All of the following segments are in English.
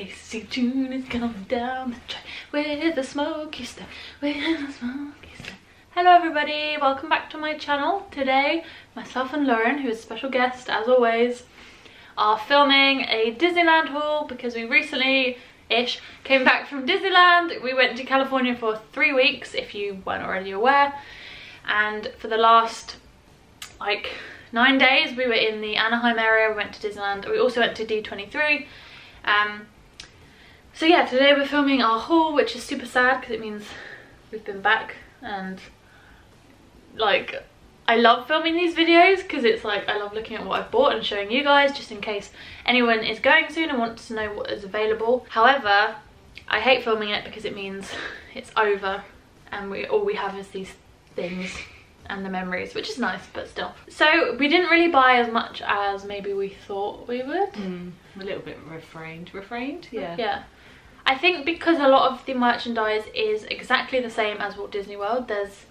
Casey June is coming down the track with the smoky stuff, with the smoky stuff. Hello everybody, welcome back to my channel. Today, myself and Lauren, who is a special guest as always, are filming a Disneyland haul because we recently-ish came back from Disneyland. We went to California for 3 weeks, if you weren't already aware. And for the last, like, 9 days, we were in the Anaheim area. We went to Disneyland. We also went to D23. So yeah, today we're filming our haul, which is super sad because it means we've been back, and like I love filming these videos because it's like I love looking at what I've bought and showing you guys just in case anyone is going soon and wants to know what is available. However, I hate filming it because it means it's over and all we have is these things and the memories, which is nice, but still. So we didn't really buy as much as maybe we thought we would. A little bit refrained, Yeah. I think because a lot of the merchandise is exactly the same as Walt Disney World, there's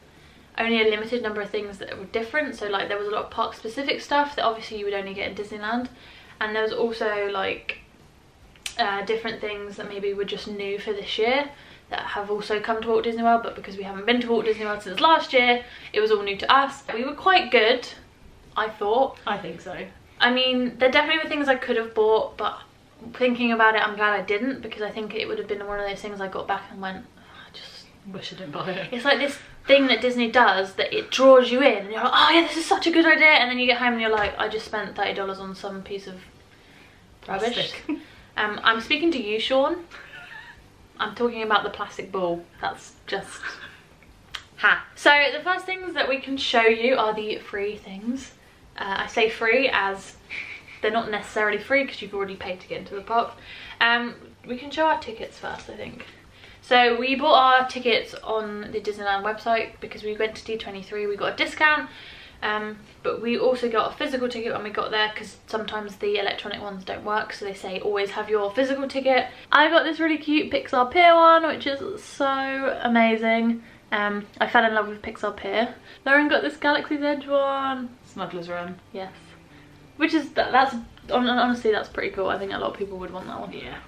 only a limited number of things that were different. So like there was a lot of park specific stuff that obviously you would only get in Disneyland, and there was also like different things that maybe were just new for this year that have also come to Walt Disney World, but because we haven't been to Walt Disney World since last year, it was all new to us. We were quite good, I thought. I think so. I mean, there definitely were things I could have bought, but thinking about it, I'm glad I didn't, because I think it would have been one of those things I got back and went, I just wish I didn't buy it. It's like this thing that Disney does that it draws you in and you're like, oh yeah, this is such a good idea, and then you get home and you're like, I just spent $30 on some piece of rubbish. I'm speaking to you, Sean. I'm talking about the plastic ball. That's just So the first things that we can show you are the free things. I say free as they're not necessarily free because you've already paid to get into the park. We can show our tickets first, I think. So we bought our tickets on the Disneyland website because we went to D23, we got a discount. But we also got a physical ticket when we got there because sometimes the electronic ones don't work, so they say always have your physical ticket. I got this really cute Pixar Pier one, which is so amazing. I fell in love with Pixar Pier. Lauren got this Galaxy's Edge one. Smuggler's Run. Yes. Which is, that's honestly, that's pretty cool. I think a lot of people would want that one. Yeah.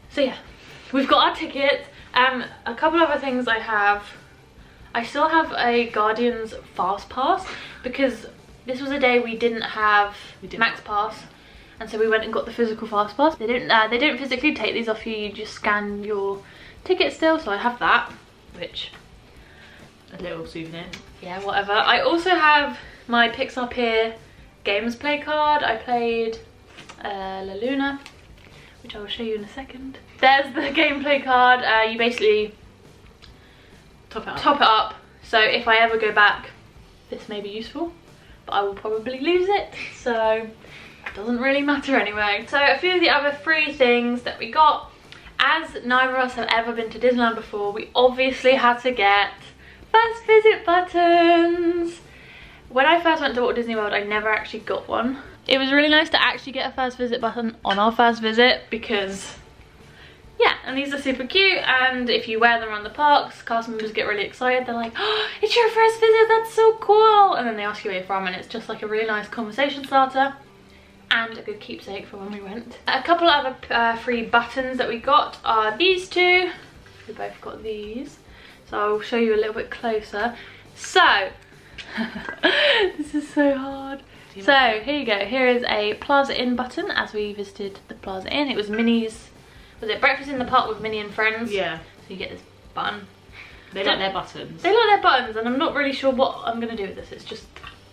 So yeah, we've got our tickets. A couple other things I still have a Guardians Fast Pass because this was a day we didn't have Max Pass, and so we went and got the physical Fast Pass. They don't physically take these off you, you just scan your ticket still, so I have that, which, a little souvenir. Yeah, whatever. I also have my Pixar Pier Games Play card. I played La Luna, which I will show you in a second. There's the gameplay card. You basically top it up, so if I ever go back this may be useful, but I will probably lose it, so it doesn't really matter anyway. So a few of the other free things that we got, as neither of us have ever been to Disneyland before, we obviously had to get first visit buttons. When I first went to Walt Disney World, I never actually got one. It was really nice to actually get a first visit button on our first visit because yeah, and these are super cute, and if you wear them around the parks, cast members get really excited. They're like, oh, it's your first visit, that's so cool. And then they ask you where you're from, and it's just like a really nice conversation starter and a good keepsake for when we went. A couple of other free buttons that we got are these two. We both got these, so I'll show you a little bit closer. So, this is so hard. So here you go, here is a Plaza Inn button as we visited the Plaza Inn. It was Minnie's, was it Breakfast in the Park with Minnie and Friends? Yeah. So you get this button. They like their buttons. They like their buttons, and I'm not really sure what I'm going to do with this. It's just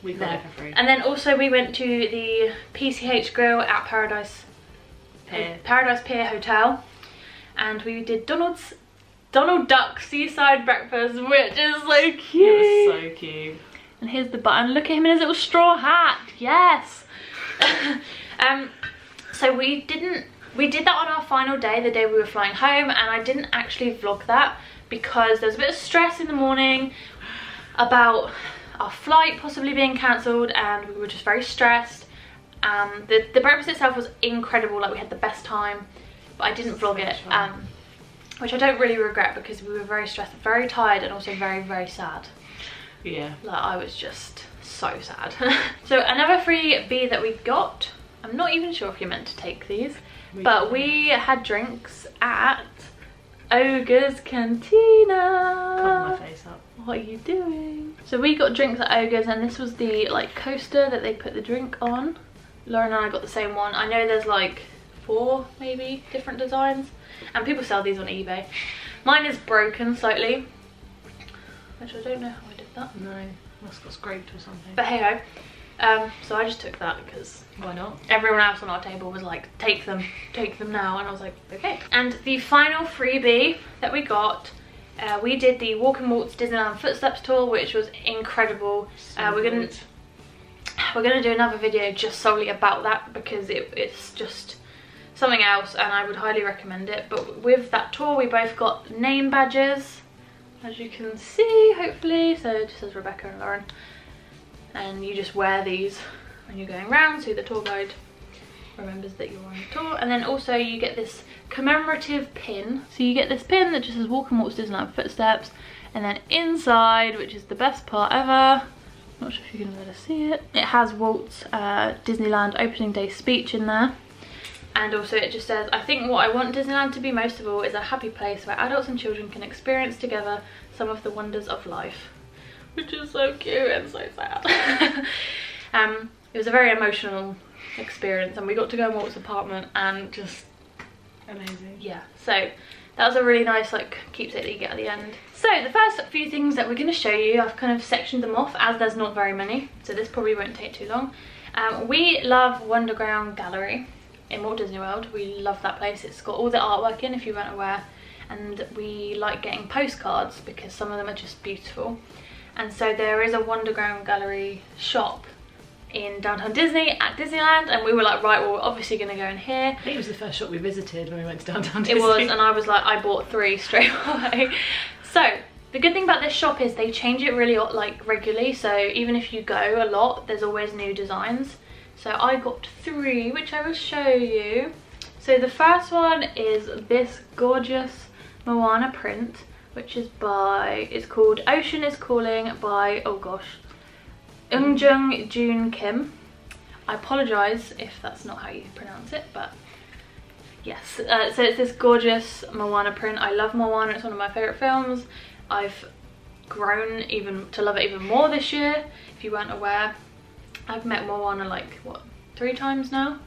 we got it for free. And then also we went to the PCH Grill at Paradise Pier Hotel, and we did Donald Duck Seaside Breakfast, which is so cute. It was so cute. And here's the button. Look at him in his little straw hat. Yes. So we did that on our final day, the day we were flying home, and I didn't actually vlog that because there was a bit of stress in the morning about our flight possibly being cancelled, and we were just very stressed. The breakfast itself was incredible, like we had the best time, but I didn't vlog it, which I don't really regret because we were very stressed, very tired, and also very, very sad. Yeah. Like I was just so sad. So another free bee that we got, I'm not even sure if you're meant to take these, But we had drinks at Ogre's Cantina. Cover my face up. What are you doing? So we got drinks at Ogre's, and this was the like coaster that they put the drink on. Lauren and I got the same one. I know there's like 4 maybe different designs, and people sell these on eBay. Mine is broken slightly, which I don't know how I did that. No, must have got scraped or something. But hey ho. So I just took that because why not? Everyone else on our table was like, take them now, and I was like, okay. And the final freebie that we got, we did the Walk and Waltz Disneyland Footsteps tour, which was incredible. We're gonna do another video just solely about that because it's just something else, and I would highly recommend it. But with that tour, we both got name badges, as you can see, hopefully. So it just says Rebecca and Lauren, and you just wear these when you're going around so the tour guide remembers that you're on the tour. And then also you get this commemorative pin. So you get this pin that just says Walk and Waltz Disneyland Footsteps, and then inside, which is the best part ever, not sure if you're gonna be able to see it, it has Walt's Disneyland opening day speech in there. And also it just says, I think what I want Disneyland to be most of all is a happy place where adults and children can experience together some of the wonders of life. Which is so cute and so sad. It was a very emotional experience, and we got to go in Walt's apartment, and just amazing. Yeah, so that was a really nice like keepsake that you get at the end. So the first few things that we're going to show you, I've kind of sectioned them off as there's not very many, so this probably won't take too long. We love Wonderground Gallery in Walt Disney World. We love that place. It's got all the artwork in, if you weren't aware, and we like getting postcards because some of them are just beautiful. And so there is a Wonderground Gallery shop in downtown Disney at Disneyland, and we were like, right, well, we're obviously going to go in here. I think it was the first shop we visited when we went to downtown Disney. It was, and I was like, I bought 3 straight away. So the good thing about this shop is they change it really like regularly, so even if you go a lot, there's always new designs. So I got 3, which I will show you. So the first one is this gorgeous Moana print, which is by, it's called Ocean is Calling by, oh gosh, Eunjung Jun Kim. I apologise if that's not how you pronounce it, but yes. So it's this gorgeous Moana print. I love Moana, it's one of my favourite films. I've grown even to love it even more this year, if you weren't aware. I've met Moana like, what, 3 times now?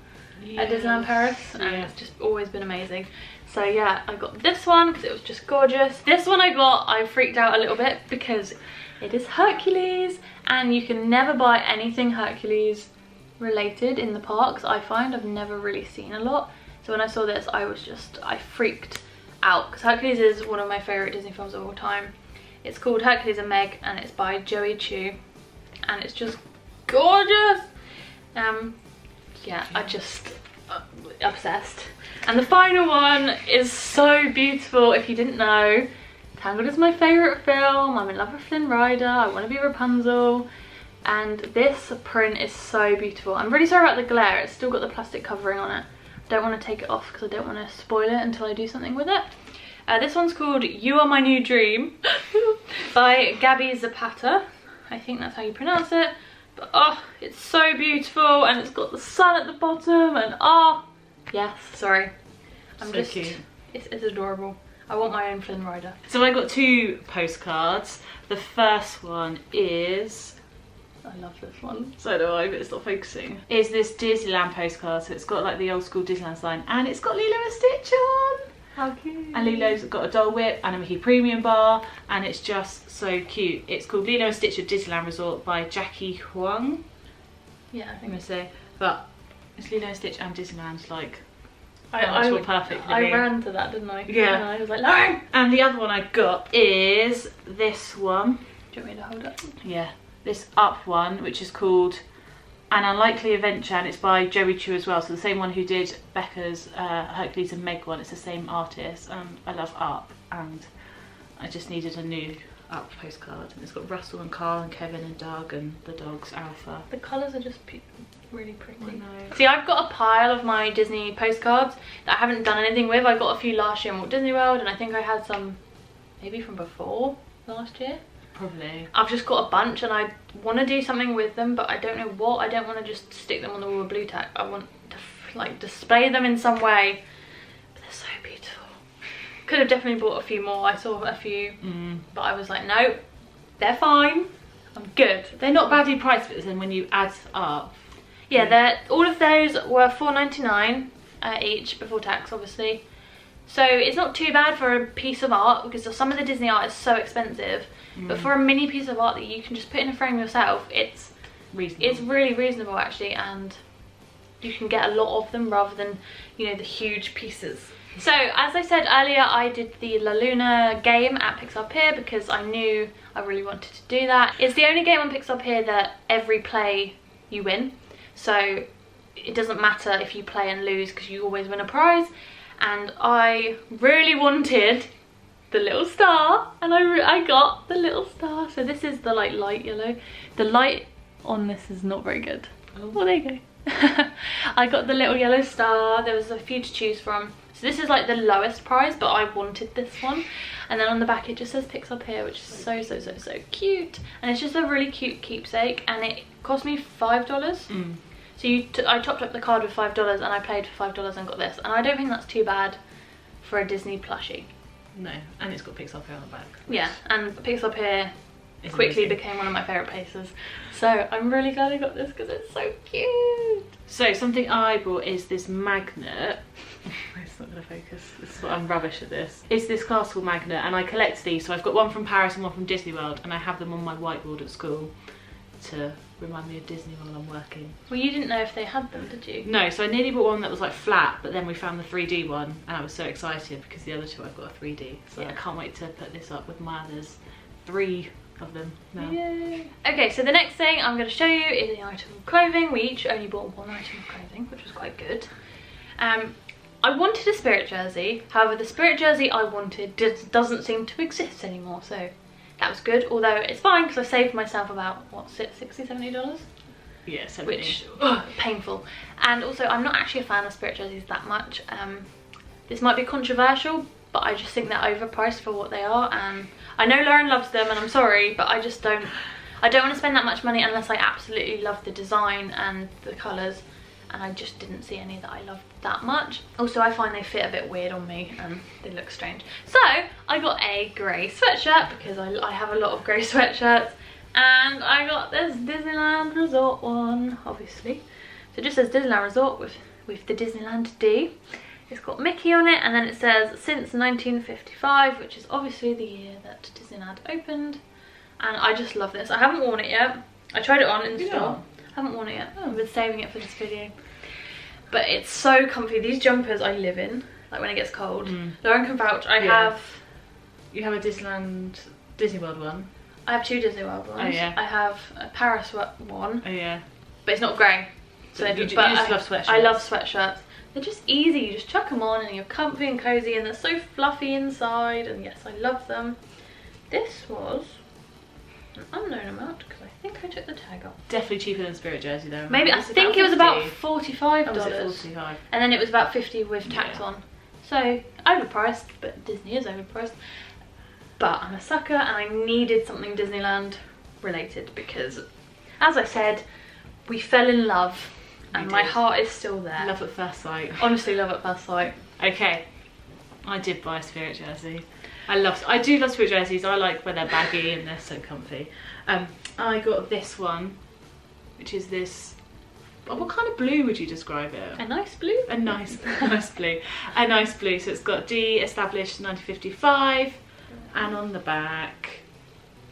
Yes. At Disneyland Paris, and it's just always been amazing. So yeah, I got this one because it was just gorgeous. This one I freaked out a little bit because it is Hercules, and you can never buy anything Hercules related in the parks. I find I've never really seen a lot. So when I saw this, I freaked out because Hercules is one of my favourite Disney films of all time. It's called Hercules and Meg, and it's by Joey Chu, and it's just gorgeous. Yeah, I just obsessed. And the final one is so beautiful. If you didn't know, Tangled is my favourite film. I'm in love with Flynn Rider. I want to be Rapunzel. And this print is so beautiful. I'm really sorry about the glare. It's still got the plastic covering on it. I don't want to take it off because I don't want to spoil it until I do something with it. This one's called You Are My New Dream by Gabby Zapata. I think that's how you pronounce it. But oh, it's so beautiful, and it's got the sun at the bottom, and oh, yes, sorry. I'm so just cute. It's adorable. I want my own Flynn Rider. So I got 2 postcards. The first one is, I love this one. So do I, but it's not focusing. Is this Disneyland postcard. So it's got like the old school Disneyland sign, and it's got Lilo and Stitch on. How cute. And Lilo's got a Dole Whip and a Mickey Premium Bar, and it's just so cute. It's called Lilo and Stitch at Disneyland Resort by Jackie Huang. Yeah, I think I'm gonna say, but it's Lilo and Stitch and Disneyland, like I perfect. I ran to that, didn't I? Yeah. And I was like, no! And the other one I got is this one. Do you want me to hold it? Yeah, this Up one, which is called An Unlikely Adventure, and it's by Joey Chu as well, so the same one who did Becca's Hercules and Meg one. It's the same artist. I love Up, and I just needed a new Up postcard, and it's got Russell and Carl and Kevin and Doug and the dogs Alpha. The colours are just really pretty. I know. See, I've got a pile of my Disney postcards that I haven't done anything with. I got a few last year in Walt Disney World, and I think I had some maybe from before last year. Probably. I've just got a bunch, and I want to do something with them, but I don't know what. I don't want to just stick them on the wall with blue tack. I want to like display them in some way. But they're so beautiful. Could have definitely bought a few more. I saw a few, but I was like, no, they're fine. I'm good. They're not badly priced, but then when you add up. Yeah, all of those were $4.99 each before tax, obviously. So it's not too bad for a piece of art, because some of the Disney art is so expensive. But for a mini piece of art that you can just put in a frame yourself, it's reasonable. It's really reasonable actually, and you can get a lot of them rather than, you know, the huge pieces. So as I said earlier, I did the La Luna game at Pixar Pier because I knew I really wanted to do that. It's the only game on Pixar Pier that every play you win. So it doesn't matter if you play and lose because you always win a prize. And I really wanted the little star, and I got the little star. So this is the like light yellow. The light on this is not very good. Oh, well, there you go. I got the little yellow star. There was a few to choose from. So this is like the lowest prize, but I wanted this one. And then on the back it just says Pixar Pier, which is so cute. And it's just a really cute keepsake, and it cost me $5. So I topped up the card with $5 and I paid for $5 and got this. And I don't think that's too bad for a Disney plushie. No, and it's got Pixar Pier on the back. Yeah, and Pixar Pier quickly became one of my favourite places. So I'm really glad I got this because it's so cute. So something I bought is this magnet. It's not going to focus. This is what I'm rubbish at this. It's this classical magnet, and I collect these. So I've got one from Paris and one from Disney World, and I have them on my whiteboard at school to remind me of Disney while I'm working. Well, you didn't know if they had them, did you? No, so I nearly bought one that was like flat, but then we found the 3D one, and I was so excited because the other two I've got a 3D. So yeah. I can't wait to put this up with my others. 3 of them now. Yay. Okay, so the next thing I'm going to show you is the item of clothing. We each only bought one item of clothing, which was quite good. I wanted a Spirit jersey, however the Spirit jersey I wanted doesn't seem to exist anymore, so that was good, although it's fine because I saved myself about, what, $60–70? Yeah, 70. Which, painful. And also, I'm not actually a fan of Spirit jerseys that much. This might be controversial, but I just think they're overpriced for what they are, and I know Lauren loves them, and I'm sorry, but I just don't want to spend that much money unless I absolutely love the design and the colours, and I just didn't see any that I loved that much. Also, I find they fit a bit weird on me and they look strange. So I got a grey sweatshirt because I have a lot of grey sweatshirts, and I got this Disneyland Resort one, obviously. So it just says Disneyland Resort with the Disneyland D. It's got Mickey on it, and then it says since 1955, which is obviously the year that Disneyland opened. And I just love this. I haven't worn it yet. I tried it on in the store. I haven't worn it yet. I've been saving it for this video. But it's so comfy. These jumpers I live in, like when it gets cold. Lauren can vouch. You have a Disney World one? I have 2 Disney World ones. Oh yeah. I have a Paris one. Oh yeah. But it's not grey. So you just love sweatshirts. I love sweatshirts. They're just easy. You just chuck them on and you're comfy and cozy, and they're so fluffy inside. And yes, I love them. This was an unknown amount because I think I took the tag off. Definitely cheaper than Spirit jersey though. Maybe I think it was about $45. Oh, was it 45? And then it was about $50 with tax on. So overpriced, but Disney is overpriced. But I'm a sucker, and I needed something Disneyland related because, as I said, we fell in love, and my heart is still there. Love at first sight. Honestly, love at first sight. Okay, I did buy a Spirit jersey. I do love Spirit jerseys. I like when they're baggy and they're so comfy. I got this one, which is this. What kind of blue would you describe it? A nice blue. A nice blue. A nice blue. So it's got D established 1955, and on the back,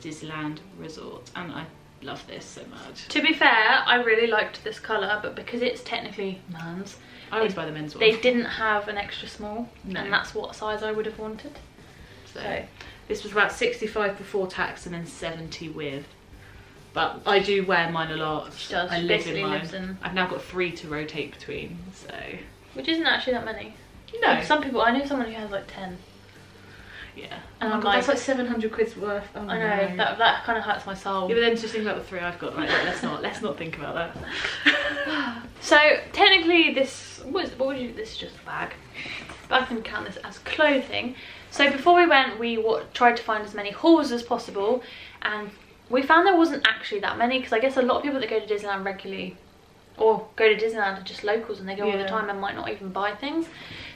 Disneyland Resort, and I love this so much. To be fair, I really liked this colour, but because it's technically men's, I always buy the men's one. They didn't have an extra small, and that's what size I would have wanted. So this was about 65 before tax and then 70 with. But I do wear mine a lot. She does. I live in mine. I've now got 3 to rotate between, so. Which isn't actually that many. No. Like some people, I know someone who has like 10. Yeah. And I'm like, that's like 700 quid's worth. Oh, I know, no. that kind of hurts my soul. Yeah, but then just think about the 3 I've got. Right, let's not think about that. So technically this, this is just a bag. But I can count this as clothing. So before we went, we tried to find as many hauls as possible, and we found there wasn't actually that many, because I guess a lot of people that go to Disneyland regularly or go to Disneyland are just locals and they go all the time and might not even buy things.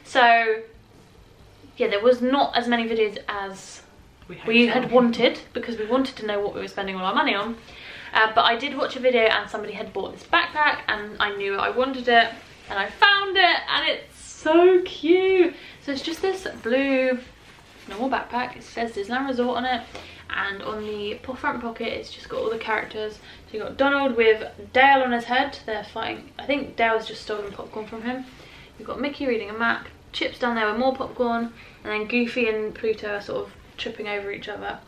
So yeah, there was not as many videos as we had wanted, because we wanted to know what we were spending all our money on. But I did watch a video and somebody had bought this backpack and I knew I wanted it and I found it and it's so cute. So it's just this blue normal backpack. It says Disneyland Resort on it, and on the front pocket it's just got all the characters. So you've got Donald with Dale on his head. They're fighting. I think Dale's just stolen popcorn from him. You've got Mickey reading a map, Chip's down there with more popcorn, and then Goofy and Pluto are sort of tripping over each other.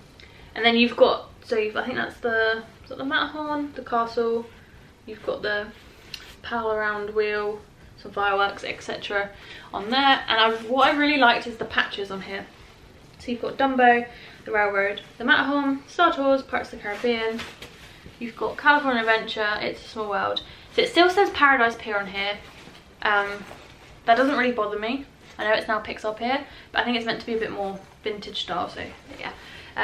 And then you've got, I think that's the Matterhorn, the castle. You've got the pal around wheel, some fireworks, etc. on there. And what I really liked is the patches on here. So you've got Dumbo, the railroad, the Matterhorn, Star Tours, Pirates of the Caribbean. You've got California Adventure, It's a Small World. So it still says Paradise Pier on here. That doesn't really bother me. I know it's now Pixar Pier, but I think it's meant to be a bit more vintage style, so yeah.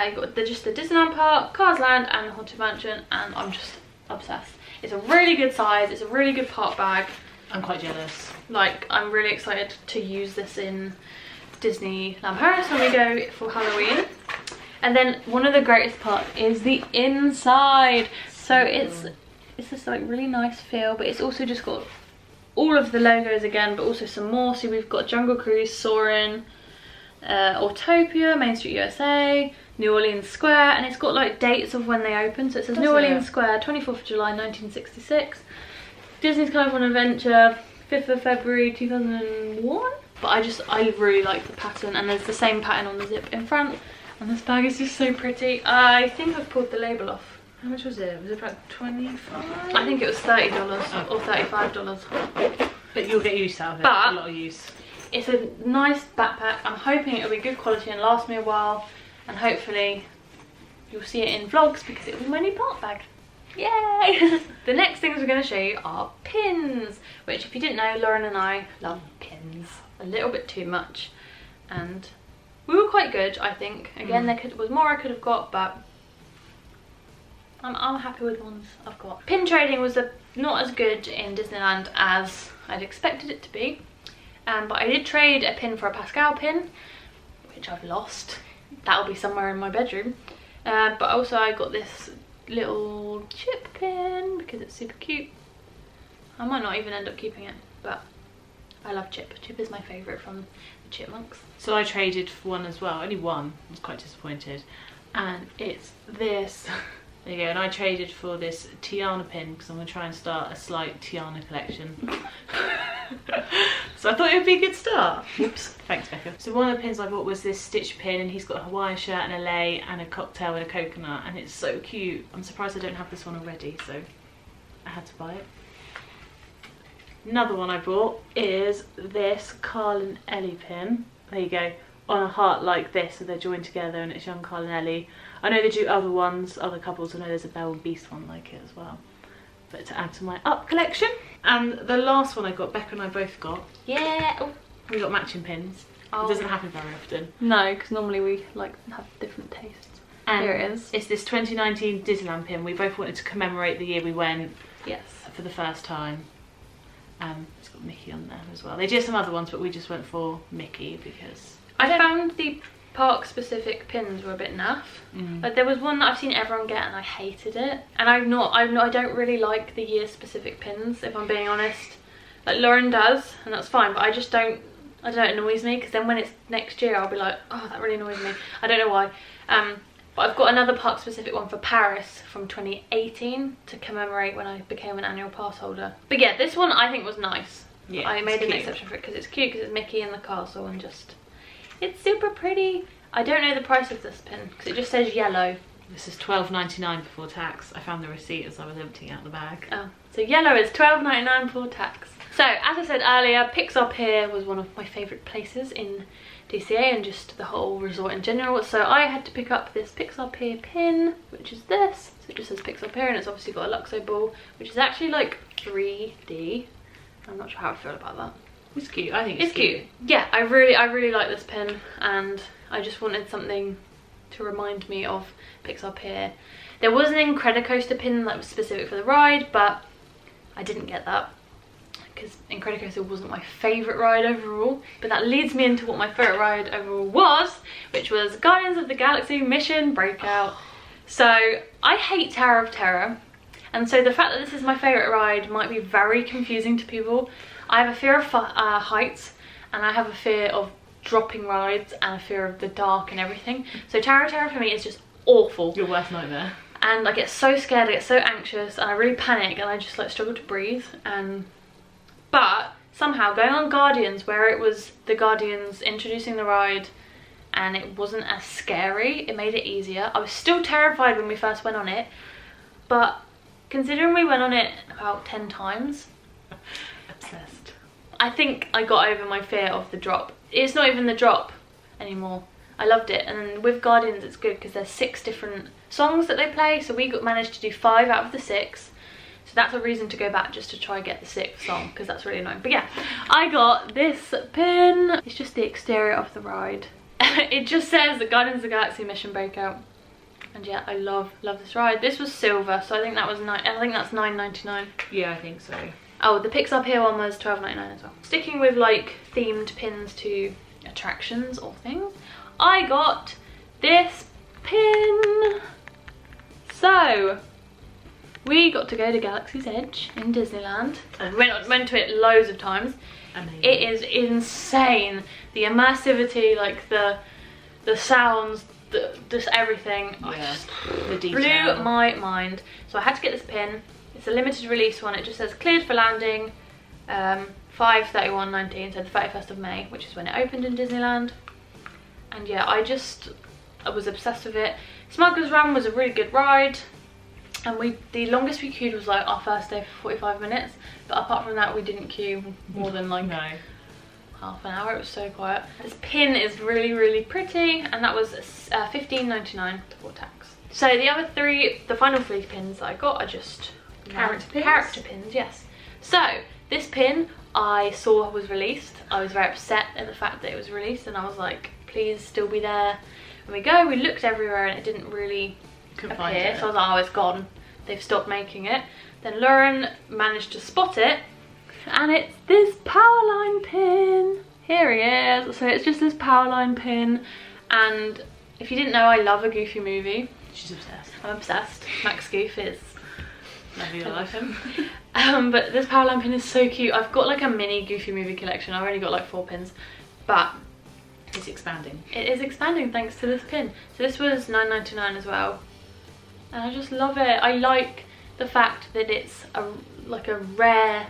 You've got just the Disneyland Park, Cars Land and the Haunted Mansion, and I'm just obsessed. It's a really good size, it's a really good park bag. I'm quite jealous. Like, I'm really excited to use this in Disneyland Paris when we go for Halloween. And then one of the greatest parts is the inside. So it's this like really nice feel, but it's also just got all of the logos again, but also some more. So we've got Jungle Cruise, Soarin', Autopia, Main Street USA, New Orleans Square, and it's got like dates of when they open. So it says New Orleans Square, 24th of July 1966, Disney's California Adventure, 5th of February 2001. But I really like the pattern, and there's the same pattern on the zip in front, and this bag is just so pretty. I think I've pulled the label off. How much was it? Was it about 25? I think it was $30 or $35. But you'll get use out of it. But a lot of use. It's a nice backpack. I'm hoping it'll be good quality and last me a while, and hopefully you'll see it in vlogs because it'll be my new park bag. Yay! The next things we're going to show you are pins, which if you didn't know, Lauren and I love pins a little bit too much, and we were quite good, I think. Again, there was more I could have got, but I'm happy with the ones I've got. Pin trading was not as good in Disneyland as I'd expected it to be, but I did trade a pin for a Pascal pin, which I've lost. That'll be somewhere in my bedroom. But also I got this little Chip pin because it's super cute. I might not even end up keeping it, but I love Chip. Chip is my favourite from the Chipmunks. So I traded for one as well, only one. I was quite disappointed. And it's this. There you go, and I traded for this Tiana pin because I'm going to try and start a slight Tiana collection. So I thought it would be a good start. Oops, thanks Becca. So one of the pins I bought was this Stitch pin, and he's got a Hawaiian shirt and a lei and a cocktail with a coconut, and it's so cute. I'm surprised I don't have this one already, so I had to buy it. Another one I bought is this Carl and Ellie pin. There you go, on a heart like this, so they're joined together and it's young Carl and Ellie. I know they do other ones, other couples. I know there's a Belle and Beast one like it as well. But to add to my Up collection. And the last one I got, Becca and I both got. Yeah. Oh. We got matching pins. Oh. It doesn't happen very often. No, because normally we like have different tastes. And here it is. It's this 2019 Disneyland pin. We both wanted to commemorate the year we went. Yes. For the first time. It's got Mickey on there as well. They did some other ones, but we just went for Mickey because I found the park specific pins were a bit naff. Like there was one that I've seen everyone get and I hated it, and I don't really like the year specific pins, if I'm being honest. Like Lauren does, and that's fine, but I don't, it annoys me, because then when it's next year I'll be like, oh, that really annoys me. I don't know why. But I've got another park specific one for Paris from 2018 to commemorate when I became an annual pass holder. But yeah, this one I think was nice. Yeah, I made an exception for it because it's cute, because it's Mickey in the castle, and just it's super pretty. I don't know the price of this pin because it just says yellow. This is $12.99 before tax. I found the receipt as I was emptying out the bag. Oh, so yellow is $12.99 before tax. So as I said earlier, Pixar Pier was one of my favourite places in DCA and just the whole resort in general. So I had to pick up this Pixar Pier pin, which is this. So it just says Pixar Pier, and it's obviously got a Luxo ball, which is actually like 3D. I'm not sure how I feel about that. It's cute. I think it's cute. Yeah, I really like this pin, and I just wanted something to remind me of Pixar Pier. There was an Incredicoaster pin that was specific for the ride, but I didn't get that because Incredicoaster wasn't my favourite ride overall, but that leads me into what my favourite ride overall was, which was Guardians of the Galaxy Mission Breakout. So I hate Tower of Terror, and so the fact that this is my favourite ride might be very confusing to people. I have a fear of heights, and I have a fear of dropping rides and a fear of the dark and everything. So Tower of Terror for me is just awful. Your worst nightmare. And I get so scared, I get so anxious, and I really panic, and I just like struggle to breathe. But somehow going on Guardians, where it was the Guardians introducing the ride and it wasn't as scary, it made it easier. I was still terrified when we first went on it, but considering we went on it about 10 times, Obsessed. I think I got over my fear of the drop. It's not even the drop anymore. I loved it. And with Guardians it's good because there's 6 different songs that they play, so we managed to do 5 out of the 6. So that's a reason to go back, just to try get the 6th song, because that's really annoying. But yeah, I got this pin. It's just the exterior of the ride. It just says the Guardians of the Galaxy Mission Breakout. And yeah, I love this ride. This was silver, so I think that was I think that's $9.99. Yeah, I think so. Oh, the Pixar Pier one was $12.99 as well. Sticking with like themed pins to attractions or things, I got this pin. So we got to go to Galaxy's Edge in Disneyland. We went to it loads of times. Amazing. It is insane. The immersivity, like the sounds, just everything. Yeah. The detail blew my mind. So I had to get this pin. It's a limited release one. It just says cleared for landing 5/31/19, so the 31st of May, which is when it opened in Disneyland. And yeah, I was obsessed with it. Smuggler's Run was a really good ride, and the longest we queued was like our first day for 45 minutes, but apart from that we didn't queue more than like half an hour. It was so quiet. This pin is really pretty, and that was $15.99 before tax. So the final 3 pins that I got are just character pins, yes. So this pin I saw was released. I was very upset at the fact that it was released, and I was like, please still be there. When we go, we looked everywhere and it didn't really appear, so I was like, oh, it's gone, they've stopped making it. Then Lauren managed to spot it, and it's this Powerline pin. Here he is. So it's just this Powerline pin, and if you didn't know, I love a Goofy movie. She's obsessed. I'm obsessed. Max Goof is... I love him. But this Powerline pin is so cute. I've got like a mini Goofy movie collection. I've only got like 4 pins, but it's expanding. It is expanding thanks to this pin. So this was $9.99 as well, and I just love it. I like the fact that it's like a rare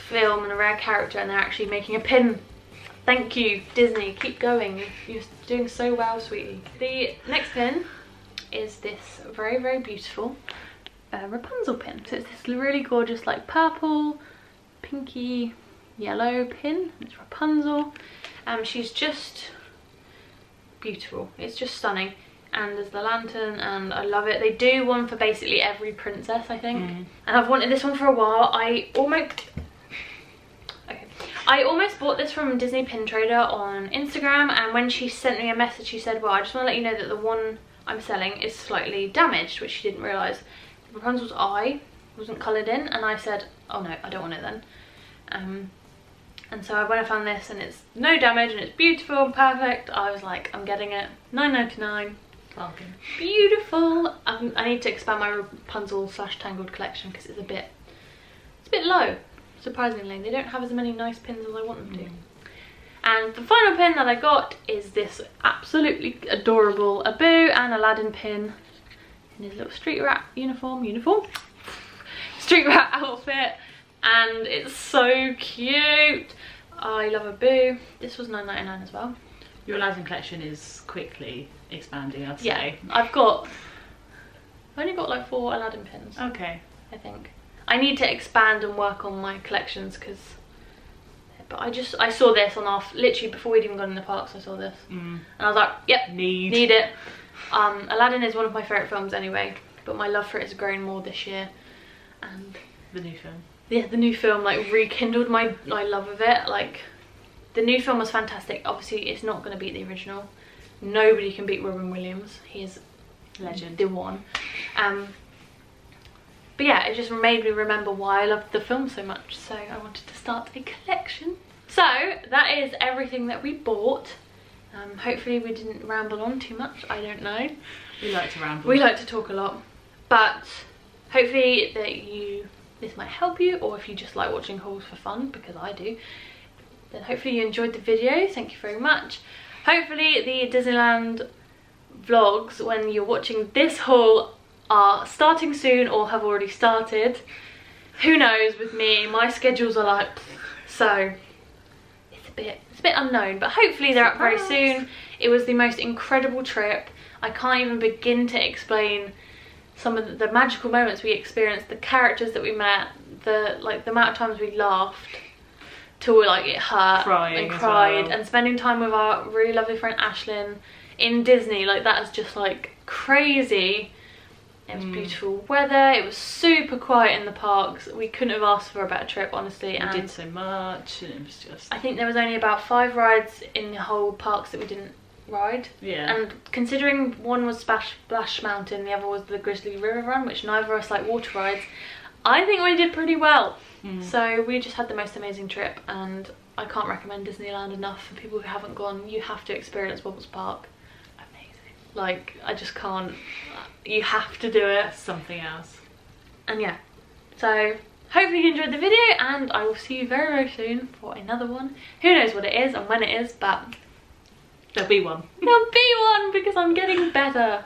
film and a rare character, and they're actually making a pin. Thank you, Disney. Keep going. You're doing so well, sweetie. The next pin is this very beautiful Rapunzel pin. So it's this really gorgeous like purple, pinky, yellow pin. It's Rapunzel. She's just beautiful. It's just stunning. And there's the lantern, and I love it. They do one for basically every princess, I think. And I've wanted this one for a while. I almost bought this from Disney Pin Trader on Instagram, and when she sent me a message, she said, well, I just want to let you know that the one I'm selling is slightly damaged, which she didn't realise. Rapunzel's eye wasn't coloured in, and I said, oh no, I don't want it then. And so when I found this and it's no damage and it's beautiful and perfect, I was like, I'm getting it. $9.99. Bargain. Beautiful. I need to expand my Rapunzel / Tangled collection because it's a bit low, surprisingly. They don't have as many nice pins as I want them to. And the final pin that I got is this absolutely adorable Abu and Aladdin pin in his little street rat street rat outfit, and it's so cute. I love Abu. This was $9.99 as well. Your Aladdin collection is quickly expanding, I'd say. Yeah, I've only got like 4 Aladdin pins. Okay. I think. I need to expand and work on my collections but I saw this on literally before we'd even gone in the parks. I saw this and I was like, yep, need it. Aladdin is one of my favourite films anyway, but my love for it has grown more this year, and the new film. Yeah, the new film like rekindled my love of it. Like, the new film was fantastic. Obviously it's not going to beat the original. Nobody can beat Robin Williams. He is legend, the one. But yeah, it just made me remember why I loved the film so much, so I wanted to start a collection. So that is everything that we bought. Hopefully we didn't ramble on too much, I don't know. We like to ramble. We like to talk a lot, but hopefully this might help you, or if you just like watching hauls for fun, because I do, then hopefully you enjoyed the video. Thank you very much. Hopefully the Disneyland vlogs, when you're watching this haul, are starting soon or have already started. Who knows with me, my schedules are like, so it's a bit unknown, but hopefully they're up very soon. It was the most incredible trip. I can't even begin to explain some of the magical moments we experienced, the characters that we met, the amount of times we laughed till like it hurt, crying and cried, well. And spending time with our really lovely friend Ashlyn in Disney. Like, that is just like crazy. It was beautiful weather, it was super quiet in the parks. We couldn't have asked for a better trip, honestly. We did so much, and it was just... I think there was only about 5 rides in the whole parks that we didn't ride. Yeah. And considering one was Splash Mountain, the other was the Grizzly River Run, which neither of us like water rides, I think we did pretty well. So we just had the most amazing trip, and I can't recommend Disneyland enough. For people who haven't gone, you have to experience Bubbles Park. Like, I just can't, you have to do it. Something else. And yeah, so hopefully you enjoyed the video, and I will see you very, very soon for another one. Who knows what it is and when it is, but there'll be one. there'll be one, because I'm getting better.